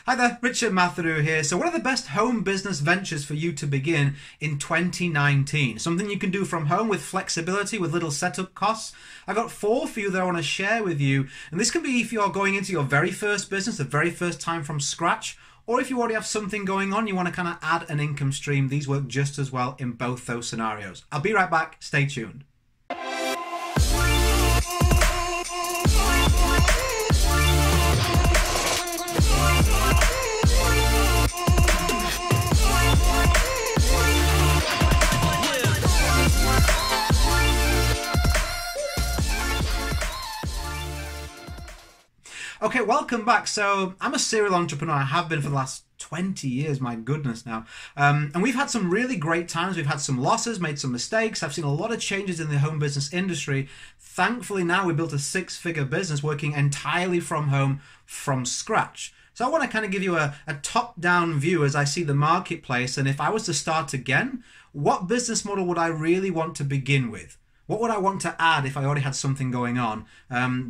Hi there, Richard Matharoo here. So what are the best home business ventures for you to begin in 2019? Something you can do from home with flexibility, with little setup costs. I've got 4 for you that I want to share with you. And this can be if you're going into your very first business, the very first time from scratch, or if you already have something going on, you want to kind of add an income stream. These work just as well in both those scenarios. I'll be right back. Stay tuned. Okay, welcome back. So I'm a serial entrepreneur. I have been for the last 20 years, my goodness now. And we've had some really great times. We've had some losses, made some mistakes. I've seen a lot of changes in the home business industry. Thankfully now we built a 6-figure business working entirely from home from scratch. So I want to kind of give you a top-down view as I see the marketplace. And if I was to start again, what business model would I really want to begin with? What would I want to add if I already had something going on?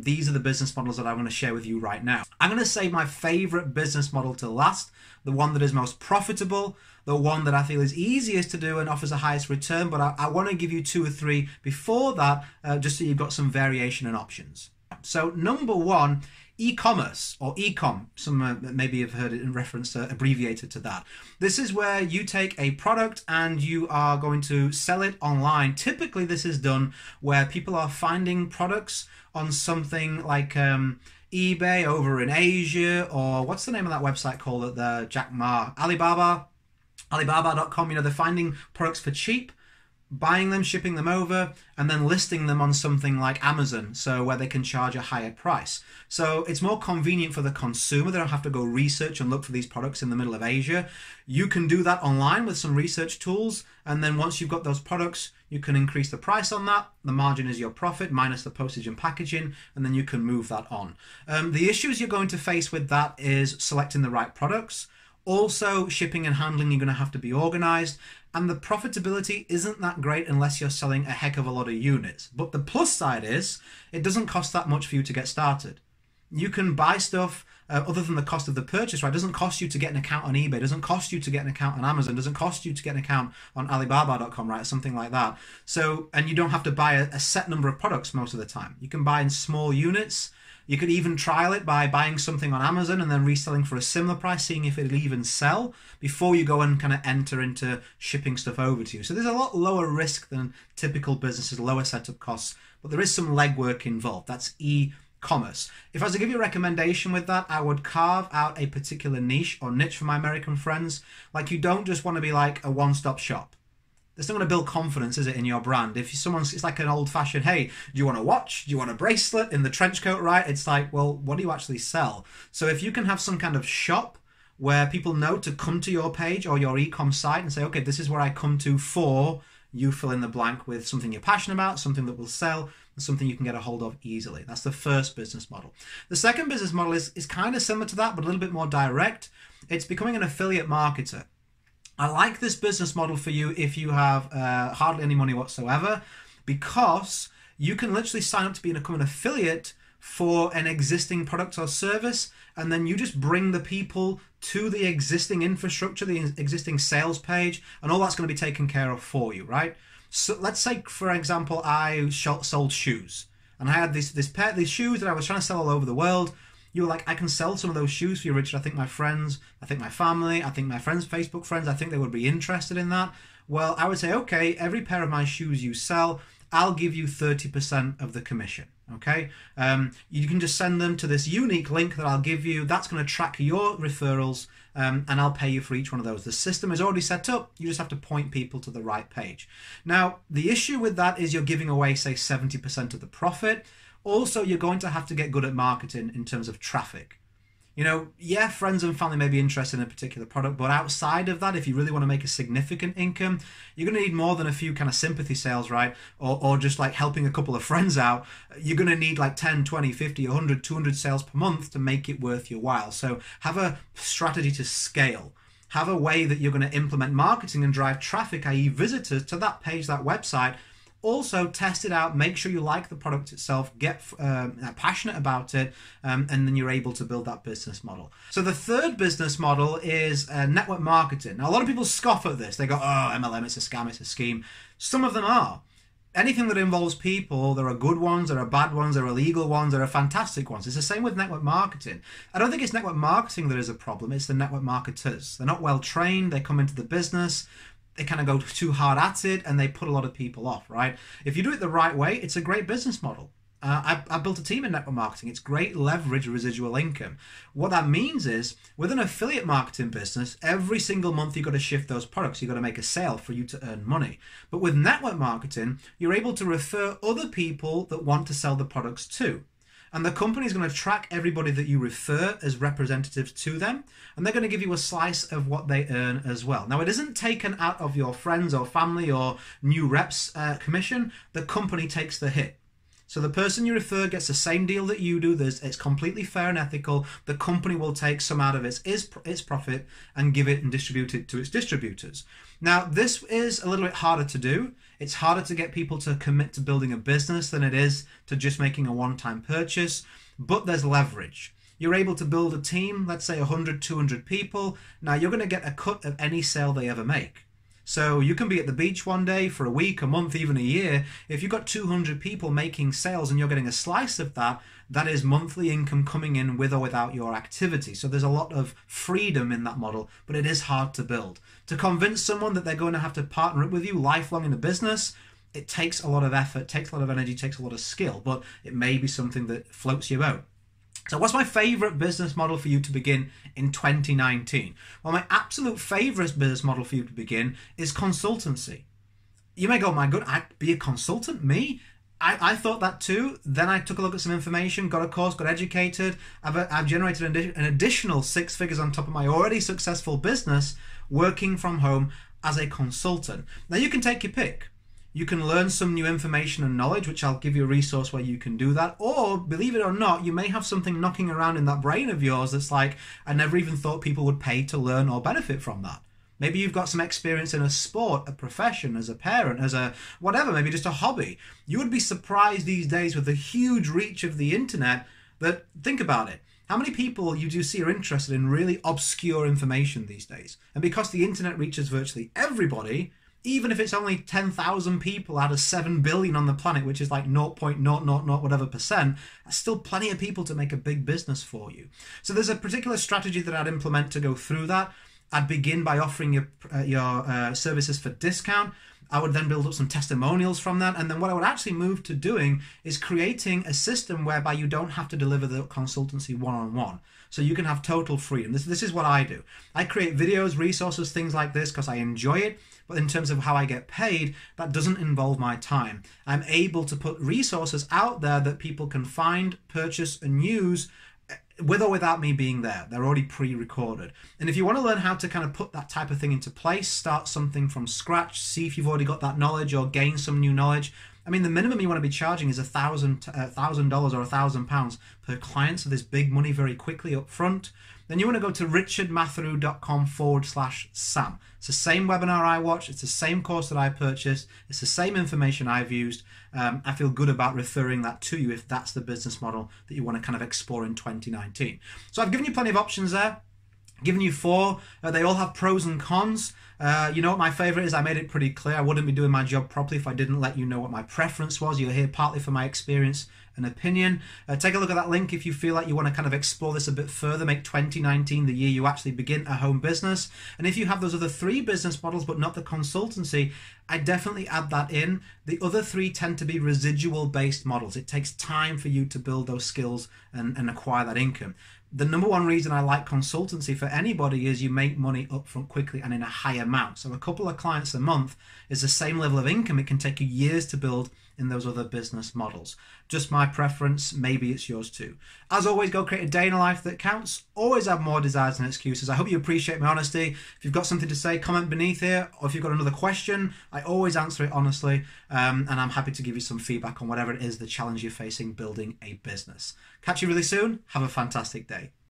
These are the business models that I'm going to share with you right now. I'm going to save my favorite business model to last, the one that is most profitable, the one that I feel is easiest to do and offers the highest return, but I want to give you 2 or 3 before that, just so you've got some variation and options. So number 1, e-commerce or e-com. Some maybe have heard it in reference abbreviated to that. This is where you take a product and you are going to sell it online. Typically this is done where people are finding products on something like eBay over in Asia, or what's the name of that website called, the Jack Ma, Alibaba.com. You know, they're finding products for cheap, buying them, shipping them over, and then listing them on something like Amazon, so where they can charge a higher price. So it's more convenient for the consumer. They don't have to go research and look for these products in the middle of Asia. You can do that online with some research tools, and then once you've got those products, you can increase the price on that. The margin is your profit minus the postage and packaging, and then you can move that on. The issues you're going to face with that is selecting the right products. Also, shipping and handling, you're going to have to be organized, and the profitability isn't that great unless you're selling a heck of a lot of units. But the plus side is it doesn't cost that much for you to get started. You can buy stuff other than the cost of the purchase, right? It doesn't cost you to get an account on eBay. It doesn't cost you to get an account on Amazon. It doesn't cost you to get an account on Alibaba.com, right? Something like that. So, and you don't have to buy a set number of products most of the time. You can buy in small units. You could even trial it by buying something on Amazon and then reselling for a similar price, seeing if it'll even sell before you go and kind of enter into shipping stuff over to you. So there's a lot lower risk than typical businesses, lower setup costs, but there is some legwork involved. That's e-commerce. If I was to give you a recommendation with that, I would carve out a particular niche or niche for my American friends. Like, you don't just want to be like a one-stop shop. It's not going to build confidence, is it, in your brand? If someone's, it's like an old-fashioned, hey, do you want a watch? Do you want a bracelet in the trench coat, right? It's like, well, what do you actually sell? So if you can have some kind of shop where people know to come to your page or your e-com site and say, okay, this is where I come to for, you fill in the blank with something you're passionate about, something that will sell, and something you can get a hold of easily. That's the first business model. The second business model is kind of similar to that, but a little bit more direct. It's becoming an affiliate marketer. I like this business model for you if you have hardly any money whatsoever, because you can literally sign up to become an affiliate for an existing product or service, and then you just bring the people to the existing infrastructure, the existing sales page, and all that's going to be taken care of for you, right? So let's say, for example, I sold shoes, and I had these shoes that I was trying to sell all over the world. You were like, I can sell some of those shoes for you, Richard. I think my friends, I think my family, I think my friends' Facebook friends, I think they would be interested in that. Well, I would say, okay, every pair of my shoes you sell, I'll give you 30% of the commission, okay? You can just send them to this unique link that I'll give you. That's going to track your referrals, and I'll pay you for each one of those. The system is already set up. You just have to point people to the right page. Now, the issue with that is you're giving away, say, 70% of the profit. Also, you're going to have to get good at marketing in terms of traffic. You know, yeah, friends and family may be interested in a particular product, but outside of that, if you really want to make a significant income, you're going to need more than a few kind of sympathy sales, right? Or just like helping a couple of friends out. You're going to need like 10, 20, 50, 100, 200 sales per month to make it worth your while. So have a strategy to scale. Have a way that you're going to implement marketing and drive traffic, i.e. visitors, to that page, that website, Also, test it out, make sure you like the product itself, get passionate about it, and then you're able to build that business model. So the third business model is network marketing. Now, a lot of people scoff at this. They go, oh, MLM, it's a scam, it's a scheme. Some of them are. Anything that involves people, there are good ones, there are bad ones, there are illegal ones, there are fantastic ones. It's the same with network marketing. I don't think it's network marketing that is a problem, it's the network marketers. They're not well trained, they come into the business, they kind of go too hard at it, and they put a lot of people off, right? If you do it the right way, it's a great business model. I built a team in network marketing. It's great leverage residual income. What that means is, with an affiliate marketing business, every single month you've got to shift those products. You've got to make a sale for you to earn money. But with network marketing, you're able to refer other people that want to sell the products too. And the company is going to track everybody that you refer as representatives to them, and they're going to give you a slice of what they earn as well. Now, it isn't taken out of your friends or family or new reps commission. The company takes the hit. So the person you refer gets the same deal that you do. It's completely fair and ethical. The company will take some out of its profit and give it and distribute it to its distributors. Now, this is a little bit harder to do. It's harder to get people to commit to building a business than it is to just making a one-time purchase, but there's leverage. You're able to build a team, let's say 100, 200 people. Now, you're going to get a cut of any sale they ever make. So you can be at the beach one day for a week, a month, even a year. If you've got 200 people making sales and you're getting a slice of that, that is monthly income coming in with or without your activity. So there's a lot of freedom in that model, but it is hard to build. To convince someone that they're going to have to partner up with you lifelong in a business, it takes a lot of effort, takes a lot of energy, takes a lot of skill, but it may be something that floats your boat. So what's my favorite business model for you to begin in 2019? Well, my absolute favorite business model for you to begin is consultancy. You may go, my God, I'd be a consultant? Me? I thought that too. Then I took a look at some information, got a course, got educated. I've generated an additional 6 figures on top of my already successful business working from home as a consultant. Now you can take your pick. You can learn some new information and knowledge, which I'll give you a resource where you can do that. Or, believe it or not, you may have something knocking around in that brain of yours that's like, I never even thought people would pay to learn or benefit from that. Maybe you've got some experience in a sport, a profession, as a parent, as a whatever, maybe just a hobby. You would be surprised these days with the huge reach of the internet that, think about it, how many people you do see are interested in really obscure information these days? And because the internet reaches virtually everybody, even if it's only 10,000 people out of 7 billion on the planet, which is like 0.000 whatever percent, that's still plenty of people to make a big business for you. So there's a particular strategy that I'd implement to go through that. I'd begin by offering your services for discount. I would then build up some testimonials from that. And then what I would actually move to doing is creating a system whereby you don't have to deliver the consultancy one-on-one. So you can have total freedom. This is what I do. I create videos, resources, things like this because I enjoy it. But in terms of how I get paid, that doesn't involve my time. I'm able to put resources out there that people can find, purchase, and use with or without me being there. They're already pre-recorded. And if you want to learn how to kind of put that type of thing into place, start something from scratch, see if you've already got that knowledge or gain some new knowledge. I mean, the minimum you want to be charging is $1,000 or £1,000 per client. So there's big money very quickly up front. Then you want to go to richardmatharoo.com/Sam. It's the same webinar I watched. It's the same course that I purchased. It's the same information I've used. I feel good about referring that to you if that's the business model that you want to kind of explore in 2019. So I've given you plenty of options there. Given you 4. They all have pros and cons. You know what my favorite is? I made it pretty clear. I wouldn't be doing my job properly if I didn't let you know what my preference was. You're here partly for my experience and opinion. Take a look at that link if you feel like you want to kind of explore this a bit further, make 2019 the year you actually begin a home business. And if you have those other 3 business models but not the consultancy, I definitely add that in. The other 3 tend to be residual based models. It takes time for you to build those skills and acquire that income. The number one reason I like consultancy for anybody is you make money upfront quickly and in a high amount. So a couple of clients a month is the same level of income. It can take you years to build in those other business models. Just my preference, maybe it's yours too. As always, go create a day in a life that counts. Always have more desires than excuses. I hope you appreciate my honesty. If you've got something to say, comment beneath here, or if you've got another question, I always answer it honestly, and I'm happy to give you some feedback on whatever it is the challenge you're facing building a business. Catch you really soon. Have a fantastic day.